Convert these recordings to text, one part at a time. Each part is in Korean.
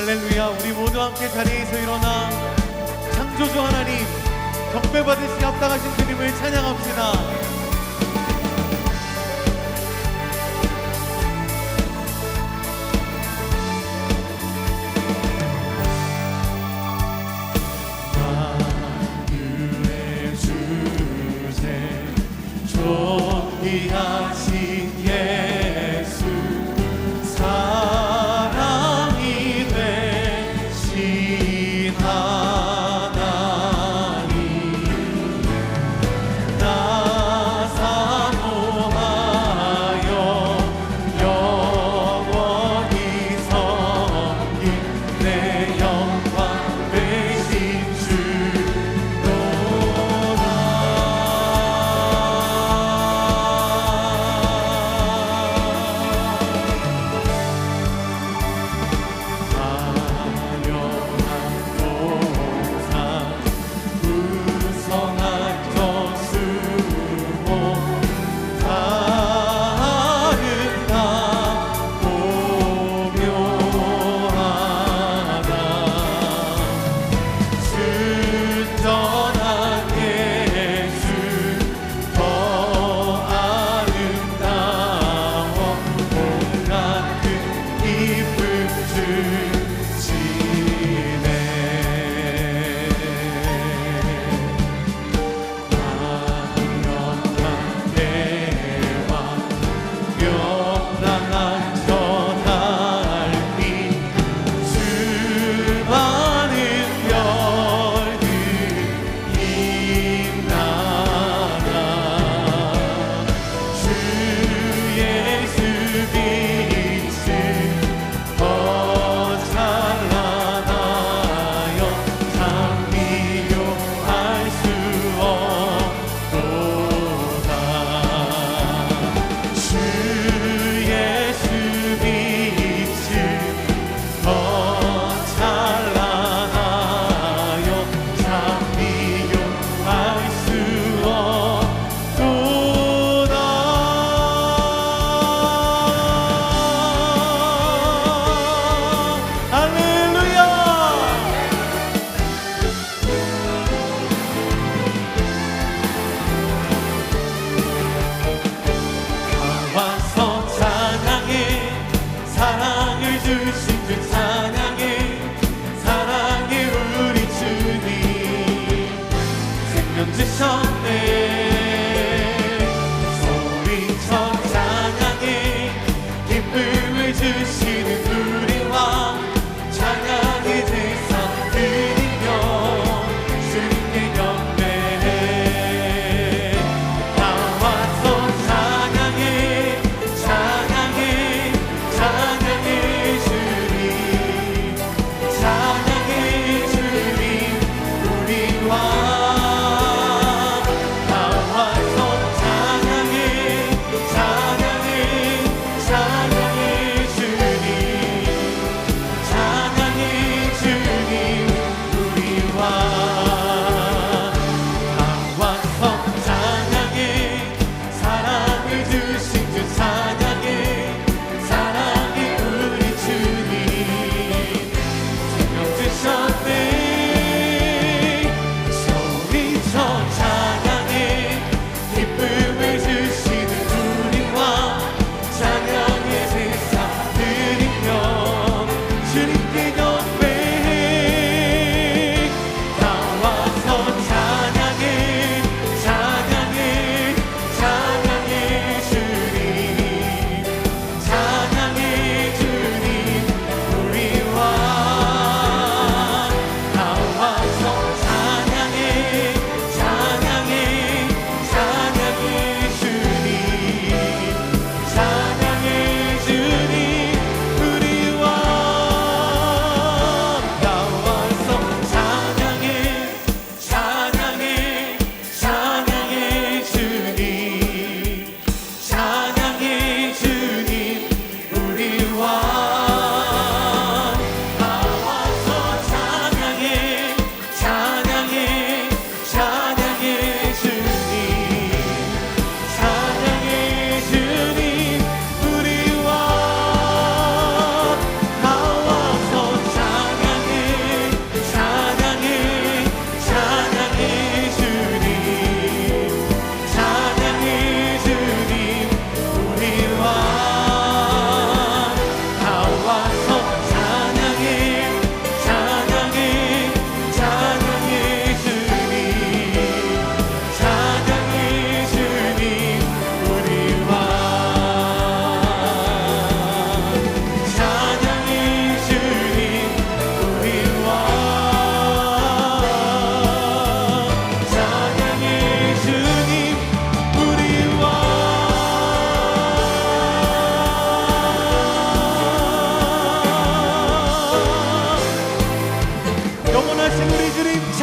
할렐루야. 우리 모두 함께 자리에서 일어나 창조주 하나님, 경배받으시기 합당하신 주님을 찬양합시다. 존귀하신 예수, 사랑이 되신 하나님, 나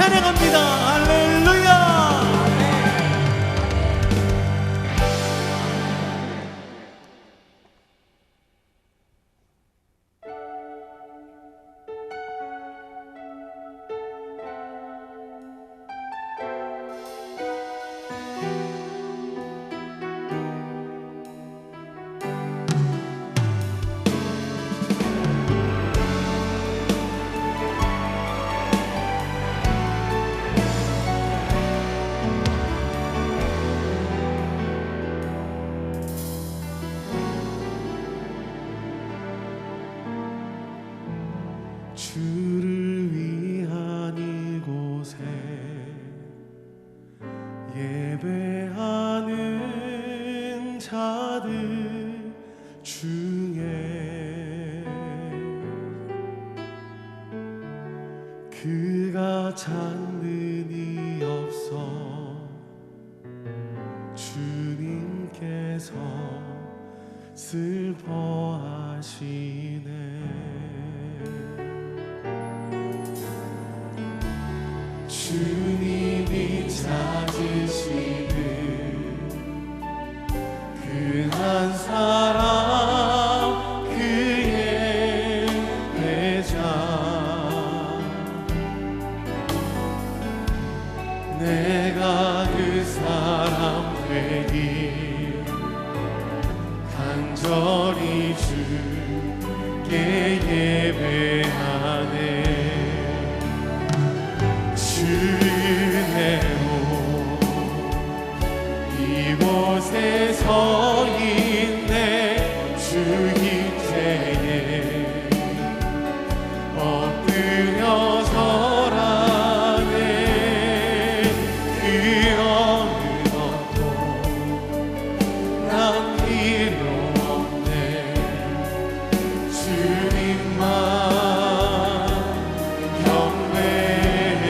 찬양합니다. 할렐루야. 주를 위한 이곳에 예배하는 자들 중에 그가 찾는 이 없어 주님께서 슬퍼하시네. 주님이 찾으시는 그 한 사람 그의 배자 내가 그 사람 되길 간절히 주께 예배하네. 은혜로 이곳에 서 있네. 주 임재에 엎드려 절하네. 그 어느 것도 난 필요 없네. 주님만 경배해.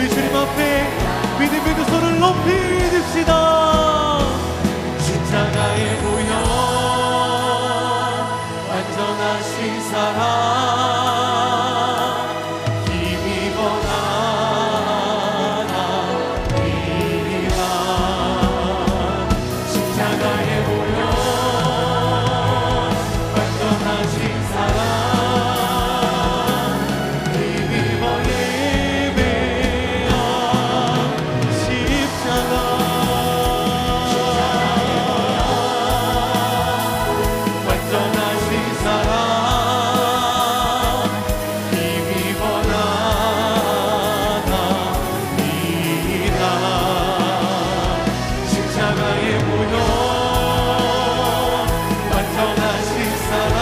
우리 주님 앞에 믿음의 두 손을 높이 듭시다. 십자가의 보혈 완전하신 사랑 힘입어 나아가리라. 십자가의 보혈 완전하신 사랑 힘입어 예배하 십자가. 완전하신 사랑 힘입어 나아가리라. 십자가의 보혈 완전하신 사랑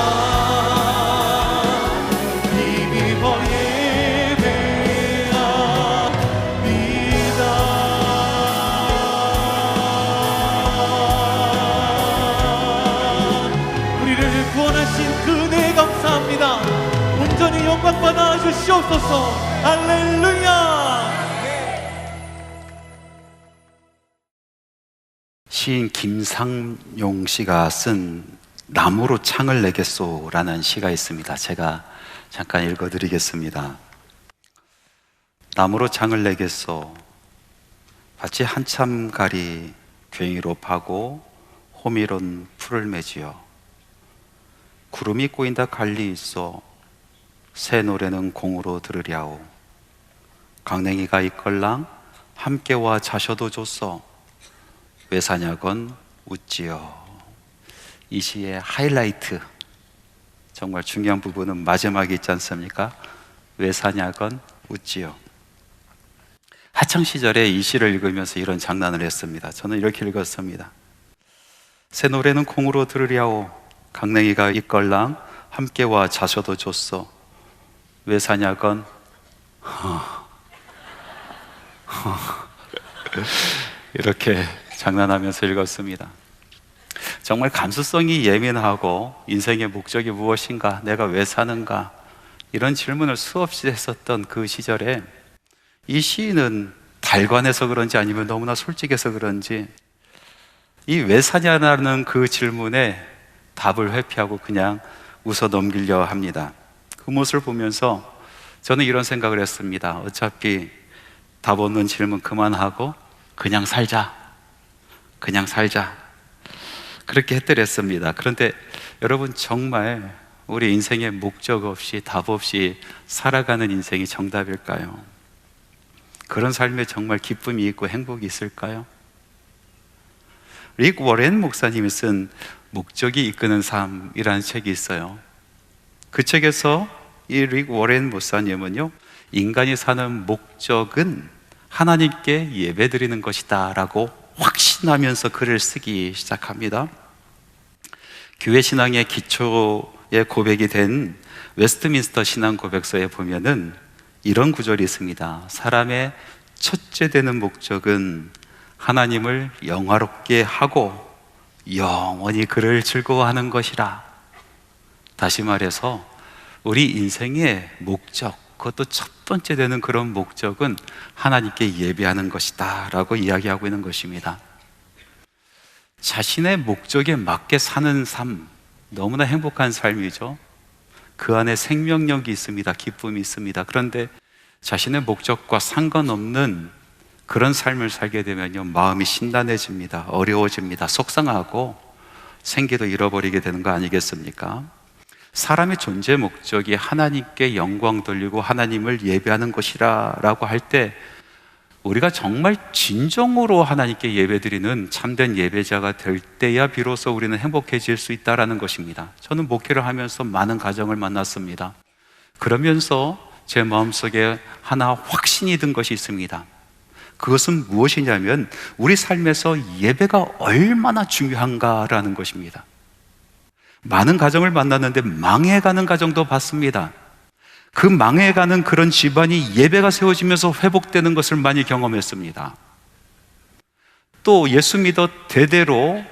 힘입어 예배합니다. 우리를 구원하신 그 은혜 감사합니다. 온전히 영광받아 주시옵소서. 할렐루야. 시인 김상용 씨가 쓴 나무로 창을 내겠소라는 시가 있습니다. 제가 잠깐 읽어드리겠습니다. 나무로 창을 내겠소. 밭이 한참 가리 괭이로 파고 호미론 풀을 맺지요. 구름이 꼬인다 갈리 있어 새 노래는 공으로 들으랴오. 강냉이가 있걸랑 함께와 자셔도 줬어. 왜 사냐건 웃지요. 이 시의 하이라이트, 정말 중요한 부분은 마지막에 있지 않습니까? 왜 사냐건 웃지요. 학창시절에 이 시를 읽으면서 이런 장난을 했습니다. 저는 이렇게 읽었습니다. 새 노래는 콩으로 들으랴오. 강냉이가 있걸랑 함께와 자셔도 줬어. 왜 사냐건 이렇게 장난하면서 읽었습니다. 정말 감수성이 예민하고 인생의 목적이 무엇인가, 내가 왜 사는가, 이런 질문을 수없이 했었던 그 시절에 이 시인은 달관해서 그런지 아니면 너무나 솔직해서 그런지 이 왜 사냐라는 그 질문에 답을 회피하고 그냥 웃어 넘기려 합니다. 그 모습을 보면서 저는 이런 생각을 했습니다. 어차피 답 없는 질문 그만하고 그냥 살자. 그냥 살자. 그렇게 했더랬습니다. 그런데 여러분, 정말 우리 인생에 목적 없이 답 없이 살아가는 인생이 정답일까요? 그런 삶에 정말 기쁨이 있고 행복이 있을까요? 릭 워렌 목사님이 쓴 목적이 이끄는 삶이라는 책이 있어요. 그 책에서 이 릭 워렌 목사님은요, 인간이 사는 목적은 하나님께 예배드리는 것이다 라고 확신하면서 글을 쓰기 시작합니다. 교회 신앙의 기초의 고백이 된 웨스트민스터 신앙 고백서에 보면은 이런 구절이 있습니다. 사람의 첫째 되는 목적은 하나님을 영화롭게 하고 영원히 그를 즐거워하는 것이라. 다시 말해서 우리 인생의 목적, 그것도 첫 번째 되는 그런 목적은 하나님께 예배하는 것이다 라고 이야기하고 있는 것입니다. 자신의 목적에 맞게 사는 삶, 너무나 행복한 삶이죠. 그 안에 생명력이 있습니다. 기쁨이 있습니다. 그런데 자신의 목적과 상관없는 그런 삶을 살게 되면요, 마음이 신단해집니다. 어려워집니다. 속상하고 생기도 잃어버리게 되는 거 아니겠습니까? 사람의 존재 목적이 하나님께 영광 돌리고 하나님을 예배하는 것이라 라고 할 때 우리가 정말 진정으로 하나님께 예배드리는 참된 예배자가 될 때야 비로소 우리는 행복해질 수 있다는 것입니다. 저는 목회를 하면서 많은 가정을 만났습니다. 그러면서 제 마음속에 하나 확신이 든 것이 있습니다. 그것은 무엇이냐면 우리 삶에서 예배가 얼마나 중요한가라는 것입니다. 많은 가정을 만났는데 망해가는 가정도 봤습니다. 그 망해가는 그런 집안이 예배가 세워지면서 회복되는 것을 많이 경험했습니다. 또 예수 믿어 대대로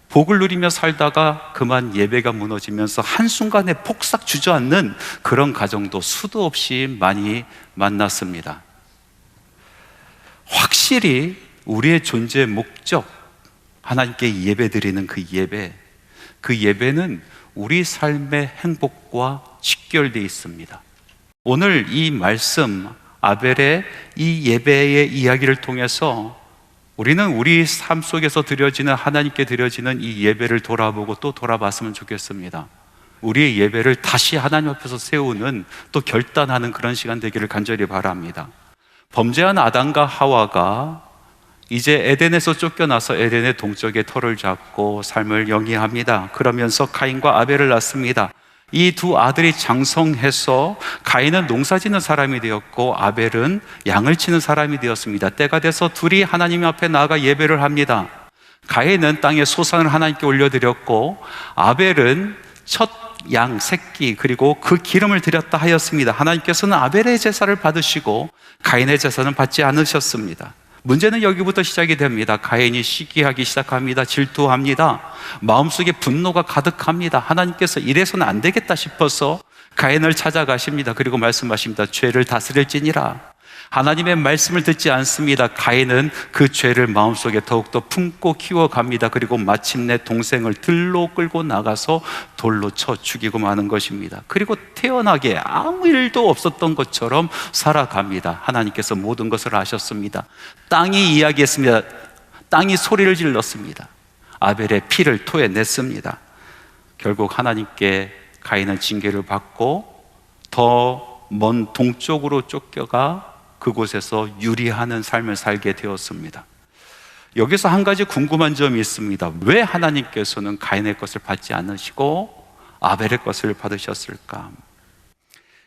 복을 누리며 살다가 그만 예배가 무너지면서 한순간에 폭삭 주저앉는 그런 가정도 수도 없이 많이 만났습니다. 확실히 우리의 존재의 목적, 하나님께 예배드리는 그 예배는 우리 삶의 행복과 직결되어 있습니다. 오늘 이 말씀, 아벨의 이 예배의 이야기를 통해서 우리는 우리 삶 속에서 드려지는, 하나님께 드려지는 이 예배를 돌아보고 또 돌아봤으면 좋겠습니다. 우리의 예배를 다시 하나님 앞에서 세우는, 또 결단하는 그런 시간 되기를 간절히 바랍니다. 범죄한 아담과 하와가 이제 에덴에서 쫓겨나서 에덴의 동쪽에 터를 잡고 삶을 영위합니다. 그러면서 가인과 아벨을 낳습니다. 이 두 아들이 장성해서 가인은 농사 짓는 사람이 되었고 아벨은 양을 치는 사람이 되었습니다. 때가 돼서 둘이 하나님 앞에 나아가 예배를 합니다. 가인은 땅의 소산을 하나님께 올려드렸고 아벨은 첫 양 새끼 그리고 그 기름을 드렸다 하였습니다. 하나님께서는 아벨의 제사를 받으시고 가인의 제사는 받지 않으셨습니다. 문제는 여기부터 시작이 됩니다. 가인이 시기하기 시작합니다. 질투합니다. 마음속에 분노가 가득합니다. 하나님께서 이래서는 안 되겠다 싶어서 가인을 찾아가십니다. 그리고 말씀하십니다. 죄를 다스릴지니라. 하나님의 말씀을 듣지 않습니다. 가인은 그 죄를 마음속에 더욱더 품고 키워갑니다. 그리고 마침내 동생을 들로 끌고 나가서 돌로 쳐 죽이고 마는 것입니다. 그리고 태연하게 아무 일도 없었던 것처럼 살아갑니다. 하나님께서 모든 것을 아셨습니다. 땅이 이야기했습니다. 땅이 소리를 질렀습니다. 아벨의 피를 토해냈습니다. 결국 하나님께 가인은 징계를 받고 더 먼 동쪽으로 쫓겨가 그곳에서 유리하는 삶을 살게 되었습니다. 여기서 한 가지 궁금한 점이 있습니다. 왜 하나님께서는 가인의 것을 받지 않으시고 아벨의 것을 받으셨을까?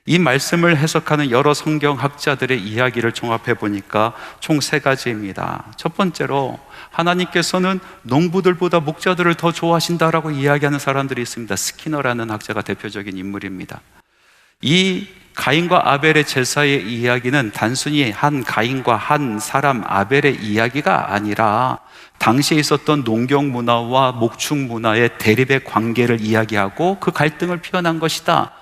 이 말씀을 해석하는 여러 성경학자들의 이야기를 종합해 보니까 총 3가지입니다. 첫 번째로 하나님께서는 농부들보다 목자들을 더 좋아하신다라고 이야기하는 사람들이 있습니다. 스키너라는 학자가 대표적인 인물입니다. 이 가인과 아벨의 제사의 이야기는 단순히 한 가인과 한 사람 아벨의 이야기가 아니라 당시에 있었던 농경 문화와 목축 문화의 대립의 관계를 이야기하고 그 갈등을 표현한 것이다.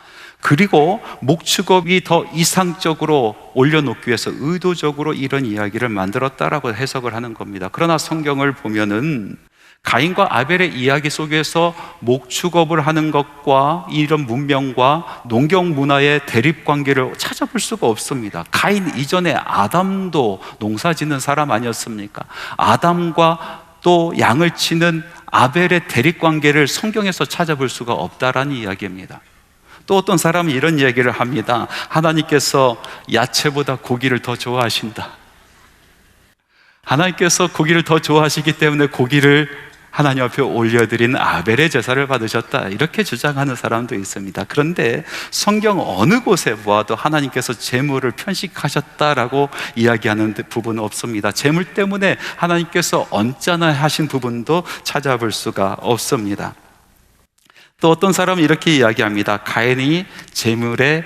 그리고 목축업이 더 이상적으로 올려놓기 위해서 의도적으로 이런 이야기를 만들었다라고 해석을 하는 겁니다. 그러나 성경을 보면은 가인과 아벨의 이야기 속에서 목축업을 하는 것과 이런 문명과 농경 문화의 대립 관계를 찾아볼 수가 없습니다. 가인 이전에 아담도 농사 짓는 사람 아니었습니까? 아담과 또 양을 치는 아벨의 대립 관계를 성경에서 찾아볼 수가 없다라는 이야기입니다. 또 어떤 사람은 이런 이야기를 합니다. 하나님께서 야채보다 고기를 더 좋아하신다. 하나님께서 고기를 더 좋아하시기 때문에 고기를 하나님 앞에 올려드린 아벨의 제사를 받으셨다, 이렇게 주장하는 사람도 있습니다. 그런데 성경 어느 곳에 보아도 하나님께서 재물을 편식하셨다라고 이야기하는 부분은 없습니다. 재물 때문에 하나님께서 언짢아 하신 부분도 찾아볼 수가 없습니다. 또 어떤 사람은 이렇게 이야기합니다. 가인이 재물에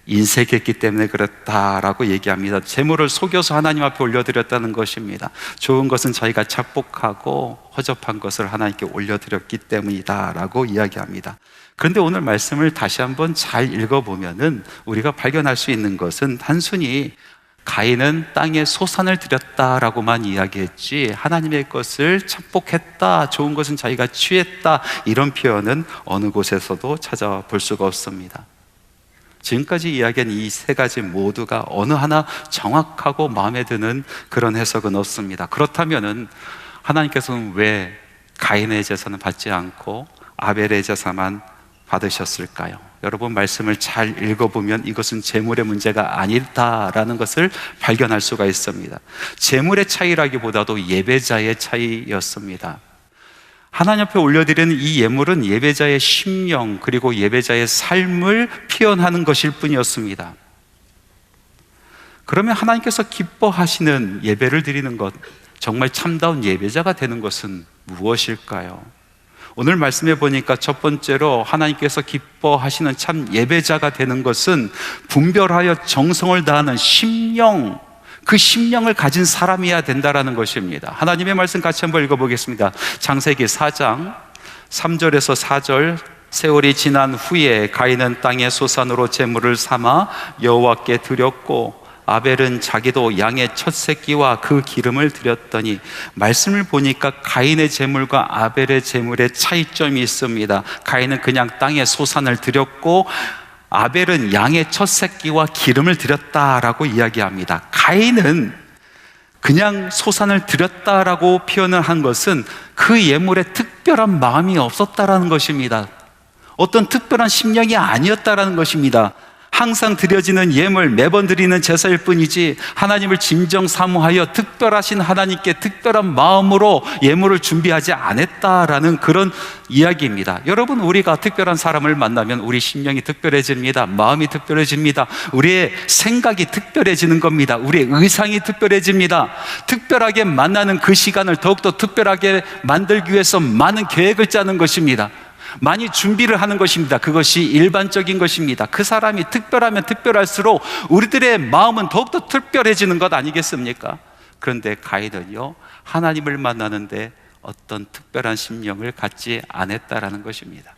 인색했기 때문에 그렇다라고 얘기합니다. 재물을 속여서 하나님 앞에 올려드렸다는 것입니다. 좋은 것은 자기가 착복하고 허접한 것을 하나님께 올려드렸기 때문이다라고 이야기합니다. 그런데 오늘 말씀을 다시 한번 잘 읽어보면은 우리가 발견할 수 있는 것은 단순히 가인은 땅에 소산을 드렸다라고만 이야기했지 하나님의 것을 착복했다, 좋은 것은 자기가 취했다, 이런 표현은 어느 곳에서도 찾아볼 수가 없습니다. 지금까지 이야기한 이 3가지 모두가 어느 하나 정확하고 마음에 드는 그런 해석은 없습니다. 그렇다면은 하나님께서는 왜 가인의 제사는 받지 않고 아벨의 제사만 받으셨을까요? 여러분, 말씀을 잘 읽어보면 이것은 재물의 문제가 아니다라는 것을 발견할 수가 있습니다. 재물의 차이라기보다도 예배자의 차이였습니다. 하나님 앞에 올려드리는 이 예물은 예배자의 심령 그리고 예배자의 삶을 표현하는 것일 뿐이었습니다. 그러면 하나님께서 기뻐하시는 예배를 드리는 것, 정말 참다운 예배자가 되는 것은 무엇일까요? 오늘 말씀해 보니까 첫 번째로 하나님께서 기뻐하시는 참 예배자가 되는 것은 분별하여 정성을 다하는 심령, 그 심령을 가진 사람이어야 된다라는 것입니다. 하나님의 말씀 같이 한번 읽어보겠습니다. 창세기 4장 3절에서 4절. 세월이 지난 후에 가인은 땅의 소산으로 제물을 삼아 여호와께 드렸고 아벨은 자기도 양의 첫 새끼와 그 기름을 드렸더니, 말씀을 보니까 가인의 제물과 아벨의 제물에 차이점이 있습니다. 가인은 그냥 땅에 소산을 드렸고 아벨은 양의 첫 새끼와 기름을 드렸다라고 이야기합니다. 가인은 그냥 소산을 드렸다라고 표현을 한 것은 그 예물에 특별한 마음이 없었다라는 것입니다. 어떤 특별한 심령이 아니었다라는 것입니다. 항상 드려지는 예물, 매번 드리는 제사일 뿐이지 하나님을 진정 사모하여 특별하신 하나님께 특별한 마음으로 예물을 준비하지 않았다라는 그런 이야기입니다. 여러분, 우리가 특별한 사람을 만나면 우리 심령이 특별해집니다. 마음이 특별해집니다. 우리의 생각이 특별해지는 겁니다. 우리의 의상이 특별해집니다. 특별하게 만나는 그 시간을 더욱더 특별하게 만들기 위해서 많은 계획을 짜는 것입니다. 많이 준비를 하는 것입니다. 그것이 일반적인 것입니다. 그 사람이 특별하면 특별할수록 우리들의 마음은 더욱더 특별해지는 것 아니겠습니까? 그런데 가인은요, 하나님을 만나는데 어떤 특별한 심령을 갖지 않았다라는 것입니다.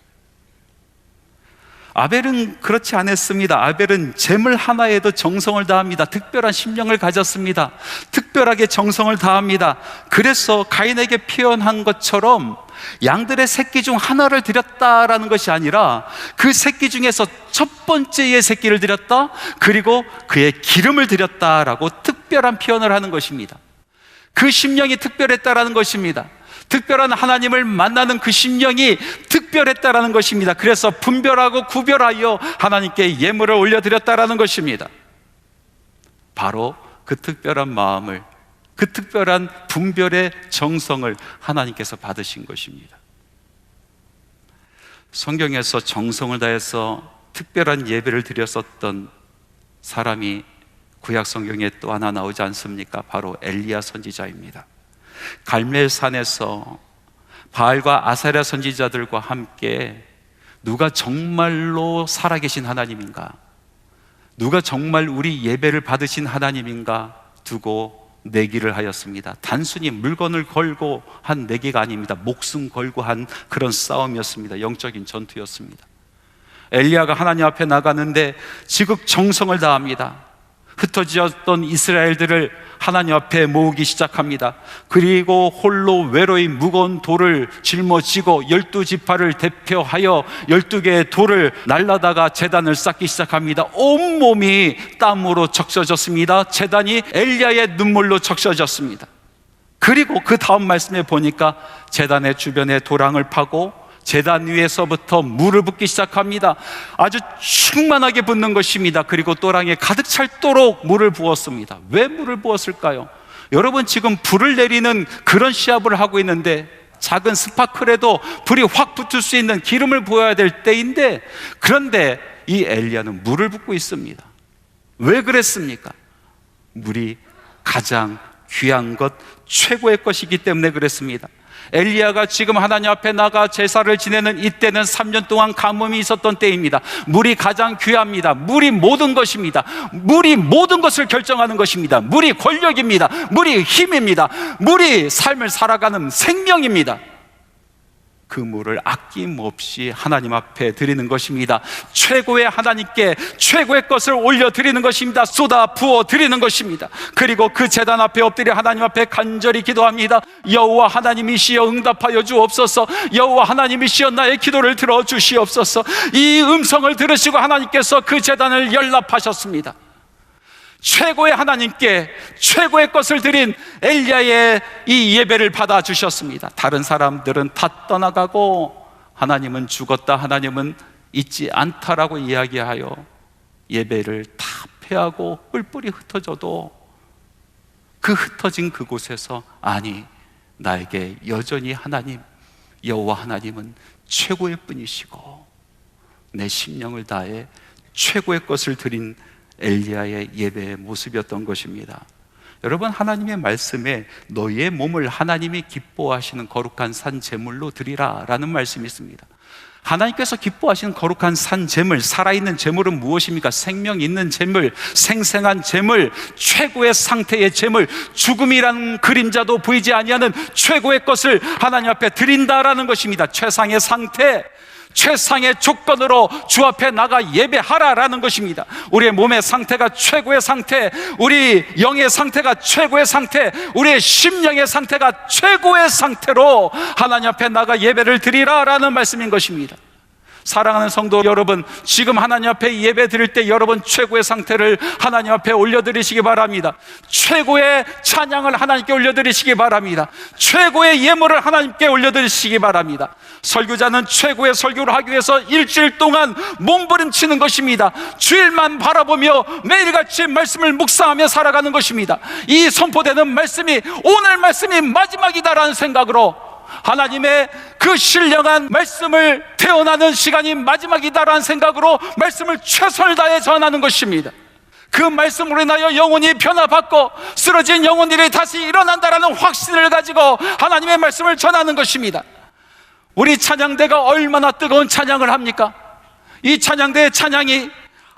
아벨은 그렇지 않았습니다. 아벨은 제물 하나에도 정성을 다합니다. 특별한 심령을 가졌습니다. 특별하게 정성을 다합니다. 그래서 가인에게 표현한 것처럼 양들의 새끼 중 하나를 드렸다라는 것이 아니라 그 새끼 중에서 첫 번째의 새끼를 드렸다, 그리고 그의 기름을 드렸다라고 특별한 표현을 하는 것입니다. 그 심령이 특별했다라는 것입니다. 특별한 하나님을 만나는 그 심령이 특별했다라는 것입니다. 그래서 분별하고 구별하여 하나님께 예물을 올려드렸다라는 것입니다. 바로 그 특별한 마음을, 그 특별한 분별의 정성을 하나님께서 받으신 것입니다. 성경에서 정성을 다해서 특별한 예배를 드렸었던 사람이 구약 성경에 또 하나 나오지 않습니까? 바로 엘리야 선지자입니다. 갈멜산에서 바알과 아사랴 선지자들과 함께 누가 정말로 살아계신 하나님인가, 누가 정말 우리 예배를 받으신 하나님인가 두고 내기를 하였습니다. 단순히 물건을 걸고 한 내기가 아닙니다. 목숨 걸고 한 그런 싸움이었습니다. 영적인 전투였습니다. 엘리야가 하나님 앞에 나가는데 지극 정성을 다합니다. 흩어졌던 이스라엘들을 하나님 앞에 모으기 시작합니다. 그리고 홀로 외로이 무거운 돌을 짊어지고 12지파를 대표하여 12개의 돌을 날라다가 제단을 쌓기 시작합니다. 온몸이 땀으로 적셔졌습니다. 제단이 엘리야의 눈물로 적셔졌습니다. 그리고 그 다음 말씀에 보니까 제단의 주변에 도랑을 파고 제단 위에서부터 물을 붓기 시작합니다. 아주 충만하게 붓는 것입니다. 그리고 또랑에 가득 찰도록 물을 부었습니다. 왜 물을 부었을까요? 여러분, 지금 불을 내리는 그런 시합을 하고 있는데 작은 스파클에도 불이 확 붙을 수 있는 기름을 부어야 될 때인데, 그런데 이 엘리야는 물을 붓고 있습니다. 왜 그랬습니까? 물이 가장 귀한 것, 최고의 것이기 때문에 그랬습니다. 엘리야가 지금 하나님 앞에 나가 제사를 지내는 이때는 3년 동안 가뭄이 있었던 때입니다. 물이 가장 귀합니다. 물이 모든 것입니다. 물이 모든 것을 결정하는 것입니다. 물이 권력입니다. 물이 힘입니다. 물이 삶을 살아가는 생명입니다. 그 물을 아낌없이 하나님 앞에 드리는 것입니다. 최고의 하나님께 최고의 것을 올려드리는 것입니다. 쏟아 부어 드리는 것입니다. 그리고 그 제단 앞에 엎드려 하나님 앞에 간절히 기도합니다. 여호와 하나님이시여 응답하여 주옵소서. 여호와 하나님이시여 나의 기도를 들어주시옵소서. 이 음성을 들으시고 하나님께서 그 제단을 연락하셨습니다. 최고의 하나님께 최고의 것을 드린 엘리야의 이 예배를 받아주셨습니다. 다른 사람들은 다 떠나가고 하나님은 죽었다, 하나님은 있지 않다라고 이야기하여 예배를 다 패하고 뿔뿔이 흩어져도 그 흩어진 그곳에서, 아니, 나에게 여전히 하나님, 여호와 하나님은 최고의 분이시고 내 심령을 다해 최고의 것을 드린 엘리야의 예배의 모습이었던 것입니다. 여러분, 하나님의 말씀에 너희의 몸을 하나님이 기뻐하시는 거룩한 산 제물로 드리라 라는 말씀이 있습니다. 하나님께서 기뻐하시는 거룩한 산 제물, 살아있는 제물은 무엇입니까? 생명 있는 제물, 생생한 제물, 최고의 상태의 제물, 죽음이라는 그림자도 보이지 아니하는 최고의 것을 하나님 앞에 드린다라는 것입니다. 최상의 상태, 최상의 조건으로 주 앞에 나가 예배하라라는 것입니다. 우리의 몸의 상태가 최고의 상태, 우리 영의 상태가 최고의 상태, 우리의 심령의 상태가 최고의 상태로 하나님 앞에 나가 예배를 드리라라는 말씀인 것입니다. 사랑하는 성도 여러분, 지금 하나님 앞에 예배 드릴 때 여러분 최고의 상태를 하나님 앞에 올려드리시기 바랍니다. 최고의 찬양을 하나님께 올려드리시기 바랍니다. 최고의 예물을 하나님께 올려드리시기 바랍니다. 설교자는 최고의 설교를 하기 위해서 일주일 동안 몸부림치는 것입니다. 주일만 바라보며 매일같이 말씀을 묵상하며 살아가는 것입니다. 이 선포되는 말씀이 오늘 말씀이 마지막이다라는 생각으로 하나님의 그 신령한 말씀을 태어나는 시간이 마지막이다라는 생각으로 말씀을 최선을 다해 전하는 것입니다. 그 말씀으로 인하여 영혼이 변화받고 쓰러진 영혼들이 다시 일어난다라는 확신을 가지고 하나님의 말씀을 전하는 것입니다. 우리 찬양대가 얼마나 뜨거운 찬양을 합니까? 이 찬양대의 찬양이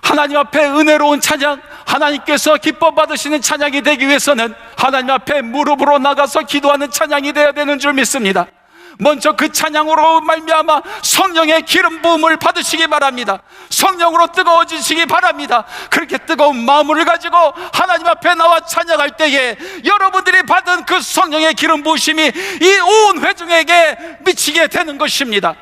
하나님 앞에 은혜로운 찬양, 하나님께서 기뻐 받으시는 찬양이 되기 위해서는 하나님 앞에 무릎으로 나가서 기도하는 찬양이 되어야 되는 줄 믿습니다. 먼저 그 찬양으로 말미암아 성령의 기름 부음을 받으시기 바랍니다. 성령으로 뜨거워지시기 바랍니다. 그렇게 뜨거운 마음을 가지고 하나님 앞에 나와 찬양할 때에 여러분들이 받은 그 성령의 기름 부으심이 이 온 회중에게 미치게 되는 것입니다.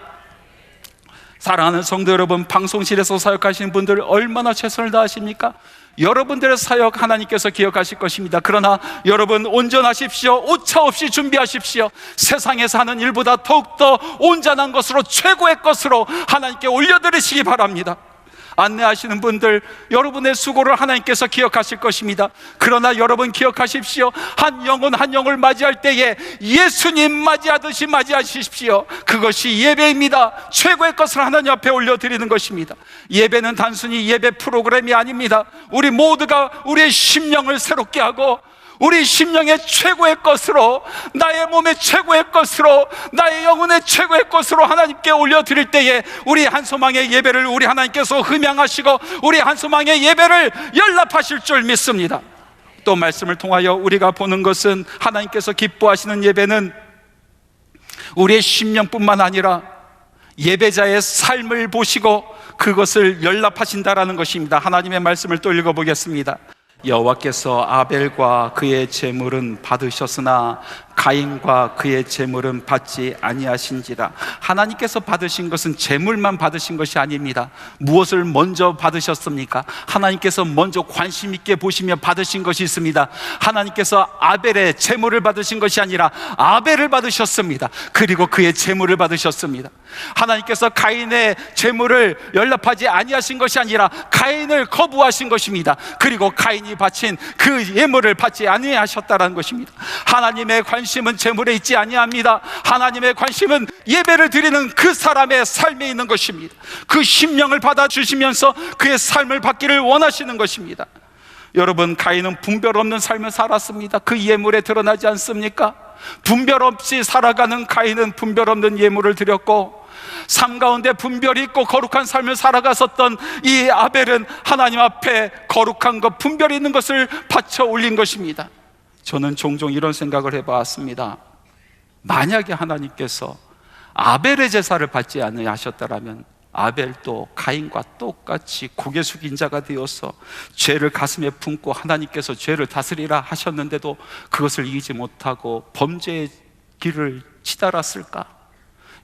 사랑하는 성도 여러분, 방송실에서 사역하시는 분들 얼마나 최선을 다하십니까? 여러분들의 사역 하나님께서 기억하실 것입니다. 그러나 여러분 온전하십시오. 오차 없이 준비하십시오. 세상에서 하는 일보다 더욱더 온전한 것으로, 최고의 것으로 하나님께 올려드리시기 바랍니다. 안내하시는 분들, 여러분의 수고를 하나님께서 기억하실 것입니다. 그러나 여러분 기억하십시오. 한 영혼 한 영을 맞이할 때에 예수님 맞이하듯이 맞이하십시오. 그것이 예배입니다. 최고의 것을 하나님 앞에 올려드리는 것입니다. 예배는 단순히 예배 프로그램이 아닙니다. 우리 모두가 우리의 심령을 새롭게 하고 우리 심령의 최고의 것으로, 나의 몸의 최고의 것으로, 나의 영혼의 최고의 것으로 하나님께 올려드릴 때에 우리 한소망의 예배를 우리 하나님께서 흠양하시고 우리 한소망의 예배를 연락하실 줄 믿습니다. 또 말씀을 통하여 우리가 보는 것은 하나님께서 기뻐하시는 예배는 우리의 심령뿐만 아니라 예배자의 삶을 보시고 그것을 연락하신다라는 것입니다. 하나님의 말씀을 또 읽어보겠습니다. 여호와께서 아벨과 그의 제물은 받으셨으나 가인과 그의 제물은 받지 아니하신지라. 하나님께서 받으신 것은 제물만 받으신 것이 아닙니다. 무엇을 먼저 받으셨습니까? 하나님께서 먼저 관심 있게 보시며 받으신 것이 있습니다. 하나님께서 아벨의 제물을 받으신 것이 아니라 아벨을 받으셨습니다. 그리고 그의 제물을 받으셨습니다. 하나님께서 가인의 제물을 연락하지 아니하신 것이 아니라 가인을 거부하신 것입니다. 그리고 가인이 바친 그 예물을 받지 아니하셨다는 것입니다. 하나님의 관심은 제물에 있지 아니합니다. 하나님의 관심은 예배를 드리는 그 사람의 삶에 있는 것입니다. 그 심령을 받아주시면서 그의 삶을 받기를 원하시는 것입니다. 여러분, 가인은 분별 없는 삶을 살았습니다. 그 예물에 드러나지 않습니까? 분별 없이 살아가는 가인은 분별 없는 예물을 드렸고, 삶 가운데 분별이 있고 거룩한 삶을 살아갔었던 이 아벨은 하나님 앞에 거룩한 것, 분별이 있는 것을 바쳐 올린 것입니다. 저는 종종 이런 생각을 해봤습니다. 만약에 하나님께서 아벨의 제사를 받지 않으셨다면 아벨도 가인과 똑같이 고개 숙인 자가 되어서 죄를 가슴에 품고 하나님께서 죄를 다스리라 하셨는데도 그것을 이기지 못하고 범죄의 길을 치달았을까?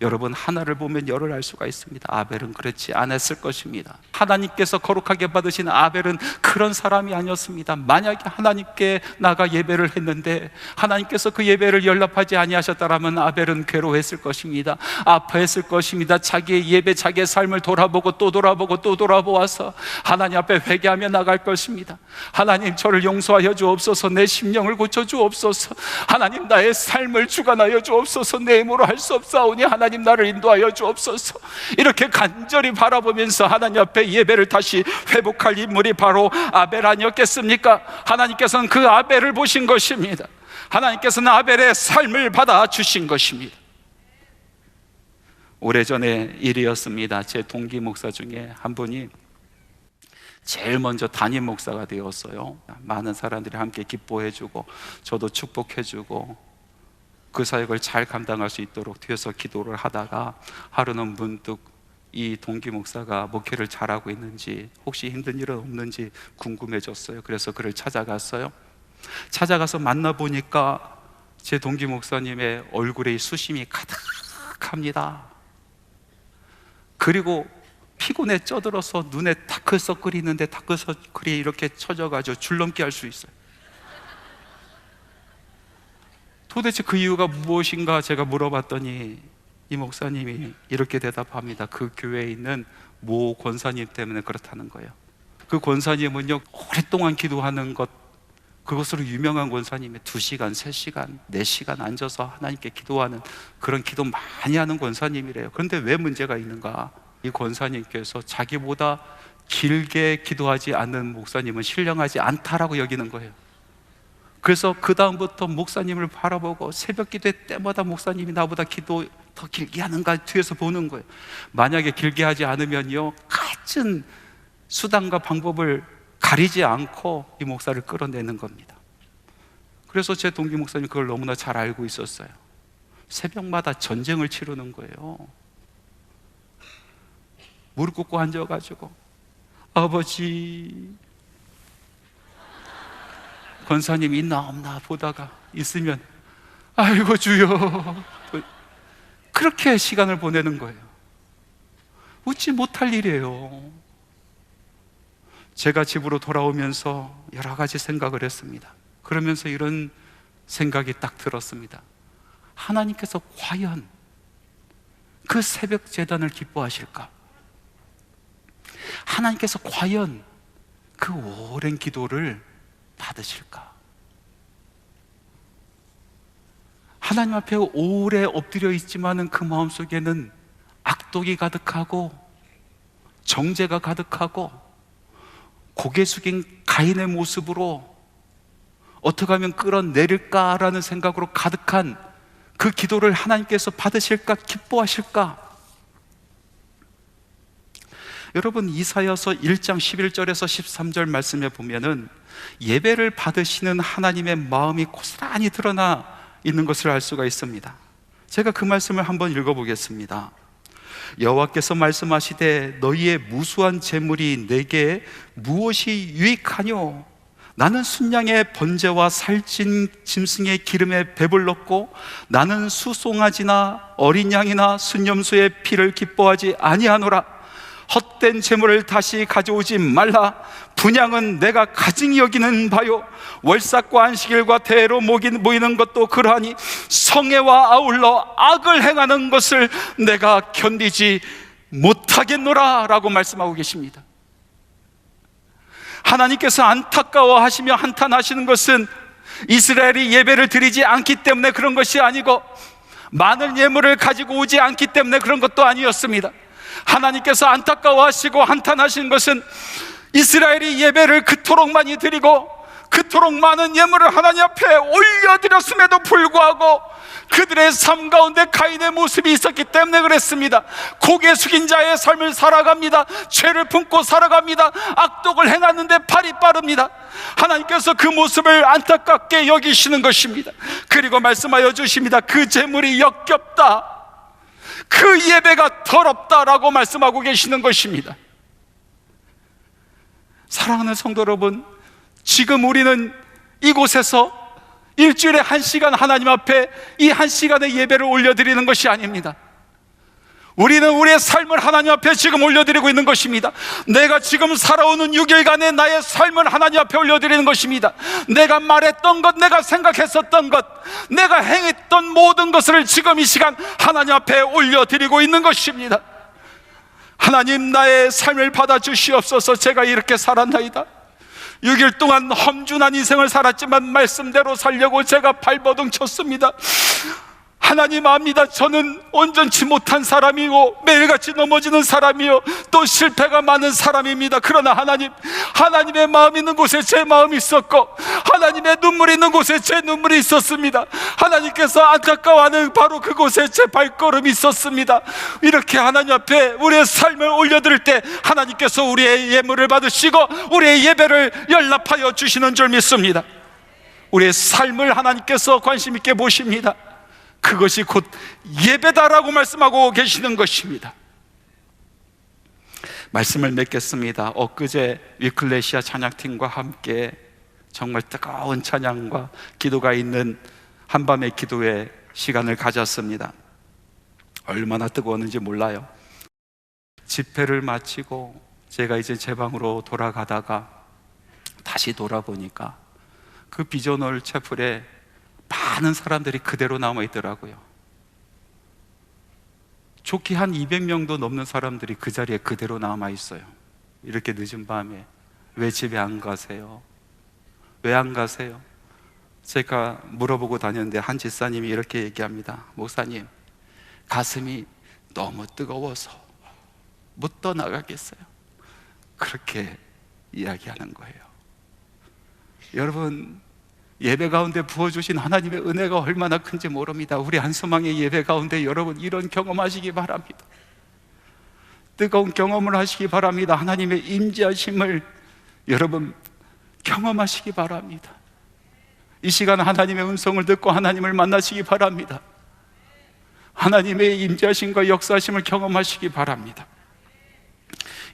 여러분, 하나를 보면 열을 알 수가 있습니다. 아벨은 그렇지 않았을 것입니다. 하나님께서 거룩하게 받으신 아벨은 그런 사람이 아니었습니다. 만약에 하나님께 나가 예배를 했는데 하나님께서 그 예배를 연락하지 아니하셨다면 아벨은 괴로워했을 것입니다. 아파했을 것입니다. 자기의 예배, 자기의 삶을 돌아보고 또 돌아보고 또 돌아보아서 하나님 앞에 회개하며 나갈 것입니다. 하나님, 저를 용서하여 주옵소서. 내 심령을 고쳐 주옵소서. 하나님, 나의 삶을 주관하여 주옵소서. 내 힘으로 할 수 없사오니 하나님 나를 인도하여 주옵소서. 이렇게 간절히 바라보면서 하나님 앞에 예배를 다시 회복할 인물이 바로 아벨 아니었겠습니까? 하나님께서는 그 아벨을 보신 것입니다. 하나님께서는 아벨의 삶을 받아주신 것입니다. 오래전의 일이었습니다. 제 동기 목사 중에 한 분이 제일 먼저 담임 목사가 되었어요. 많은 사람들이 함께 기뻐해주고 저도 축복해주고 그 사역을 잘 감당할 수 있도록 뒤에서 기도를 하다가 하루는 문득 이 동기 목사가 목회를 잘하고 있는지, 혹시 힘든 일은 없는지 궁금해졌어요. 그래서 그를 찾아갔어요. 찾아가서 만나보니까 제 동기 목사님의 얼굴에 수심이 가득합니다. 그리고 피곤에 쪄들어서 눈에 다크서클이 있는데 다크서클이 이렇게 쳐져가지고 줄넘기 할 수 있어요. 도대체 그 이유가 무엇인가 제가 물어봤더니 이 목사님이 이렇게 대답합니다. 그 교회에 있는 모 권사님 때문에 그렇다는 거예요. 그 권사님은요, 오랫동안 기도하는 것, 그것으로 유명한 권사님이 2시간, 3시간, 4시간 앉아서 하나님께 기도하는, 그런 기도 많이 하는 권사님이래요. 그런데 왜 문제가 있는가? 이 권사님께서 자기보다 길게 기도하지 않는 목사님은 신령하지 않다라고 여기는 거예요. 그래서 그 다음부터 목사님을 바라보고 새벽 기도회 때마다 목사님이 나보다 기도 더 길게 하는가 뒤에서 보는 거예요. 만약에 길게 하지 않으면요, 갖은 수단과 방법을 가리지 않고 이 목사를 끌어내는 겁니다. 그래서 제 동기 목사님 그걸 너무나 잘 알고 있었어요. 새벽마다 전쟁을 치르는 거예요. 무릎 꿇고 앉아가지고, 아버지, 권사님 있나 없나 보다가 있으면 아이고 주여, 그렇게 시간을 보내는 거예요. 웃지 못할 일이에요. 제가 집으로 돌아오면서 여러 가지 생각을 했습니다. 그러면서 이런 생각이 딱 들었습니다. 하나님께서 과연 그 새벽 제단을 기뻐하실까? 하나님께서 과연 그 오랜 기도를 받으실까? 하나님 앞에 오래 엎드려 있지만은 그 마음속에는 악독이 가득하고 정죄가 가득하고 고개 숙인 가인의 모습으로 어떻게 하면 끌어내릴까라는 생각으로 가득한 그 기도를 하나님께서 받으실까, 기뻐하실까? 여러분, 이사야서 1장 11절에서 13절 말씀에 보면은 예배를 받으시는 하나님의 마음이 고스란히 드러나 있는 것을 알 수가 있습니다. 제가 그 말씀을 한번 읽어보겠습니다. 여호와께서 말씀하시되 너희의 무수한 재물이 내게 무엇이 유익하뇨? 나는 순양의 번제와 살찐 짐승의 기름에 배불렀고 나는 수송아지나 어린 양이나 순염소의 피를 기뻐하지 아니하노라. 헛된 재물을 다시 가져오지 말라. 분향은 내가 가증히 여기는 바요, 월삭과 안식일과 대회로 모이는 것도 그러하니 성애와 아울러 악을 행하는 것을 내가 견디지 못하겠노라 라고 말씀하고 계십니다. 하나님께서 안타까워하시며 한탄하시는 것은 이스라엘이 예배를 드리지 않기 때문에 그런 것이 아니고 많은 예물을 가지고 오지 않기 때문에 그런 것도 아니었습니다. 하나님께서 안타까워하시고 한탄하시는 것은 이스라엘이 예배를 그토록 많이 드리고 그토록 많은 예물을 하나님 앞에 올려드렸음에도 불구하고 그들의 삶 가운데 가인의 모습이 있었기 때문에 그랬습니다. 고개 숙인 자의 삶을 살아갑니다. 죄를 품고 살아갑니다. 악독을 행하는데 팔이 빠릅니다. 하나님께서 그 모습을 안타깝게 여기시는 것입니다. 그리고 말씀하여 주십니다. 그 재물이 역겹다, 그 예배가 더럽다라고 말씀하고 계시는 것입니다. 사랑하는 성도 여러분, 지금 우리는 이곳에서 일주일에 1시간 하나님 앞에 이 1시간의 예배를 올려드리는 것이 아닙니다. 우리는 우리의 삶을 하나님 앞에 지금 올려드리고 있는 것입니다. 내가 지금 살아오는 6일간의 나의 삶을 하나님 앞에 올려드리는 것입니다. 내가 말했던 것, 내가 생각했었던 것, 내가 행했던 모든 것을 지금 이 시간 하나님 앞에 올려드리고 있는 것입니다. 하나님, 나의 삶을 받아주시옵소서. 제가 이렇게 살았나이다. 6일 동안 험준한 인생을 살았지만 말씀대로 살려고 제가 발버둥 쳤습니다. 하나님 압니다. 저는 온전치 못한 사람이고 매일같이 넘어지는 사람이요 또 실패가 많은 사람입니다. 그러나 하나님의 마음 있는 곳에 제 마음이 있었고 하나님의 눈물이 있는 곳에 제 눈물이 있었습니다. 하나님께서 안타까워하는 바로 그곳에 제 발걸음이 있었습니다. 이렇게 하나님 앞에 우리의 삶을 올려드릴 때 하나님께서 우리의 예물을 받으시고 우리의 예배를 연락하여 주시는 줄 믿습니다. 우리의 삶을 하나님께서 관심 있게 보십니다. 그것이 곧 예배다라고 말씀하고 계시는 것입니다. 말씀을 맺겠습니다. 엊그제 위클레시아 찬양팀과 함께 정말 뜨거운 찬양과 기도가 있는 한밤의 기도의 시간을 가졌습니다. 얼마나 뜨거웠는지 몰라요. 집회를 마치고 제가 이제 제 방으로 돌아가다가 다시 돌아보니까 그 비전홀 채플에 많은 사람들이 그대로 남아 있더라고요. 좋게 한 200명도 넘는 사람들이 그 자리에 그대로 남아 있어요. 이렇게 늦은 밤에 왜 집에 안 가세요? 왜 안 가세요? 제가 물어보고 다녔는데 한 집사님이 이렇게 얘기합니다. 목사님, 가슴이 너무 뜨거워서 못 떠나가겠어요. 그렇게 이야기하는 거예요. 여러분, 예배 가운데 부어주신 하나님의 은혜가 얼마나 큰지 모릅니다. 우리 한소망의 예배 가운데 여러분 이런 경험하시기 바랍니다. 뜨거운 경험을 하시기 바랍니다. 하나님의 임재하심을 여러분 경험하시기 바랍니다. 이 시간 하나님의 음성을 듣고 하나님을 만나시기 바랍니다. 하나님의 임재하심과 역사하심을 경험하시기 바랍니다.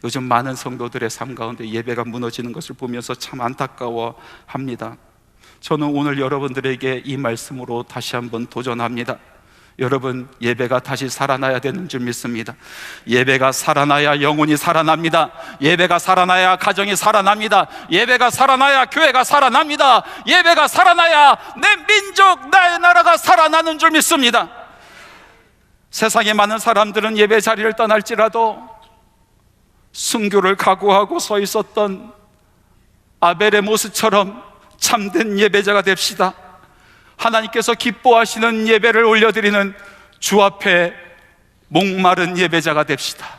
요즘 많은 성도들의 삶 가운데 예배가 무너지는 것을 보면서 참 안타까워합니다. 저는 오늘 여러분들에게 이 말씀으로 다시 한번 도전합니다. 여러분, 예배가 다시 살아나야 되는 줄 믿습니다. 예배가 살아나야 영혼이 살아납니다. 예배가 살아나야 가정이 살아납니다. 예배가 살아나야 교회가 살아납니다. 예배가 살아나야 내 민족, 나의 나라가 살아나는 줄 믿습니다. 세상에 많은 사람들은 예배 자리를 떠날지라도 순교를 각오하고 서 있었던 아벨의 모습처럼 참된 예배자가 됩시다. 하나님께서 기뻐하시는 예배를 올려드리는 주 앞에 목마른 예배자가 됩시다.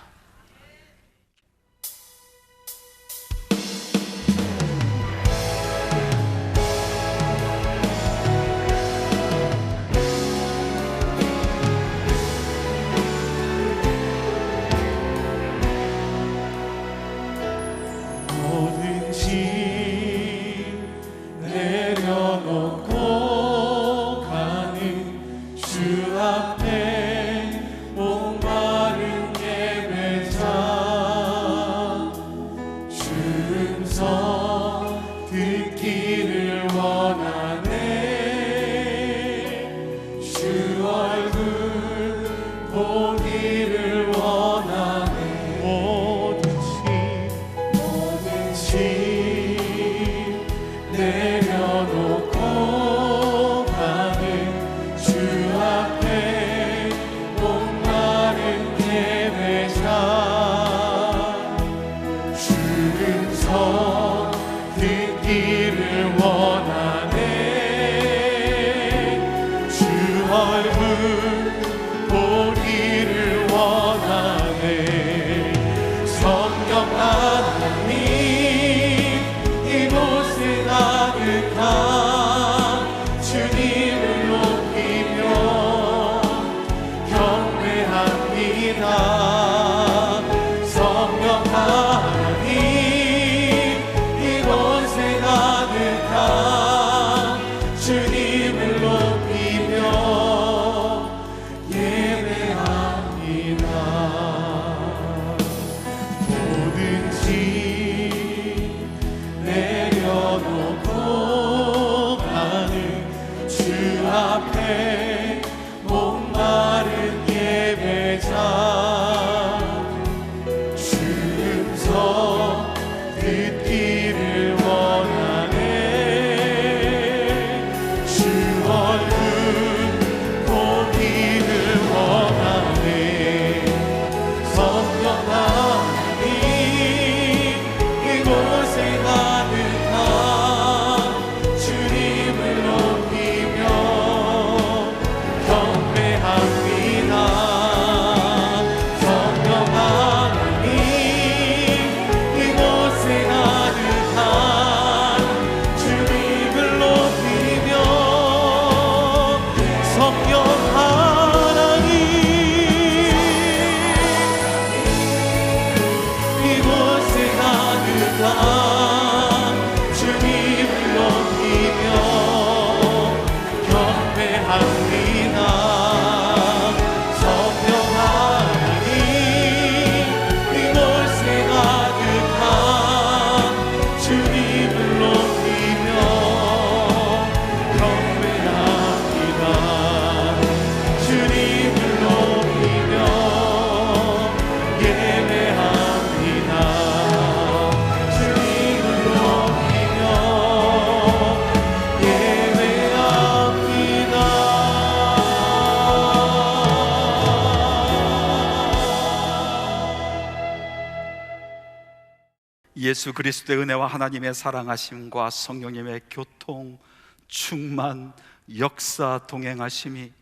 예수 그리스도의 은혜와 하나님의 사랑하심과 성령님의 교통, 충만, 역사, 동행하심이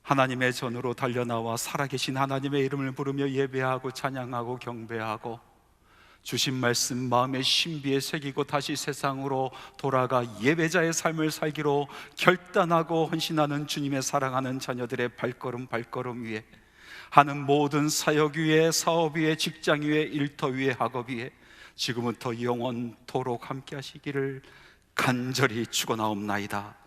하나님의 전으로 달려나와 살아계신 하나님의 이름을 부르며 예배하고 찬양하고 경배하고 주신 말씀 마음의 신비에 새기고 다시 세상으로 돌아가 예배자의 삶을 살기로 결단하고 헌신하는 주님의 사랑하는 자녀들의 발걸음 위에, 하는 모든 사역 위에, 사업 위에, 직장 위에, 일터 위에, 학업 위에 지금부터 영원토록 함께 하시기를 간절히 축원하옵나이다.